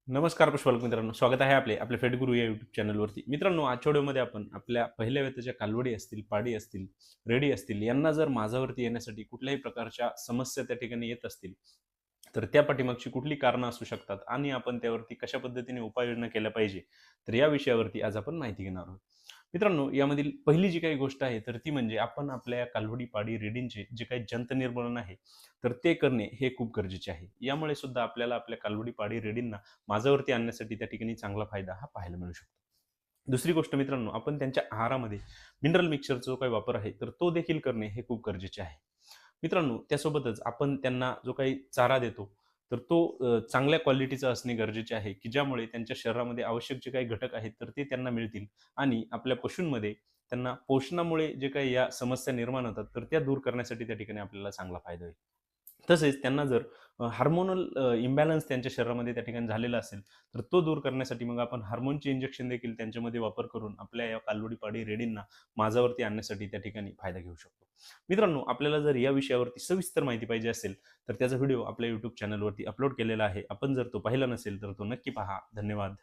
नमस्कार पुष्पालक मित्रांनो, स्वागत आहे आपल्या फेड गुरु या यूट्यूब चॅनलवरती. मित्रांनो, आजच्या व्हिडिओमध्ये आपण आपल्या पहिल्या वेताच्या कालवडी असतील, पाडी असतील, रेडी असतील यांना जर माझावरती येण्यासाठी कुठल्याही प्रकारच्या समस्या त्या ठिकाणी येत असतील, तर त्या पाठीमागची कुठली कारणं असू शकतात आणि आपण त्यावरती कशा पद्धतीने उपाययोजना केल्या पाहिजे, तर या विषयावरती आज आपण माहिती घेणार आहोत. मित्रांनो, यामधील पहिली जी काही गोष्ट आहे तर ती म्हणजे आपण आपल्या कालवडी, पाडी, रेडींचे जे काही जंत निर्मूलन आहे, तर ते करणे हे खूप गरजेचे आहे. यामुळे सुद्धा आपल्याला आपल्या कालवडी, पाडी, रेडींना माझ्यावरती आणण्यासाठी त्या ठिकाणी चांगला फायदा हा पाहायला मिळू शकतो. दुसरी गोष्ट मित्रांनो, आपण त्यांच्या आहारामध्ये मिनरल मिक्सचरचा जो काही वापर आहे, तर तो देखील करणे हे खूप गरजेचे आहे. मित्रांनो, त्यासोबतच आपण त्यांना जो काही चारा देतो, तर तो चांगल्या क्वालिटीचा असणे गरजेचे आहे, की ज्यामुळे त्यांच्या शरीरामध्ये आवश्यक जे काही घटक आहेत, तर ते त्यांना मिळतील आणि आपल्या पशूंमध्ये त्यांना पोषणामुळे जे काही या समस्या निर्माण होतात, तर त्या दूर करण्यासाठी त्या ठिकाणी आपल्याला चांगला फायदा होईल. तसेच त्यांना जर हार्मोनल इम्बॅलन्स त्यांच्या शरीरामध्ये त्या ठिकाणी झालेला असेल, तर तो दूर करण्यासाठी मग आपण हार्मोनचे इंजेक्शन देखील त्यांच्यामध्ये वापर करून आपल्या या कालवडी, पाडी, रेडींना माझावरती आणण्यासाठी त्या ठिकाणी फायदा घेऊ शकतो. मित्रांनो, आपल्याला जर या विषयावरती सविस्तर माहिती पाहिजे असेल, तर त्याचा व्हिडिओ आपल्या YouTube चॅनलवरती अपलोड केलेला आहे. आपण जर तो पाहिला नसेल, तर तो नक्की पहा. धन्यवाद.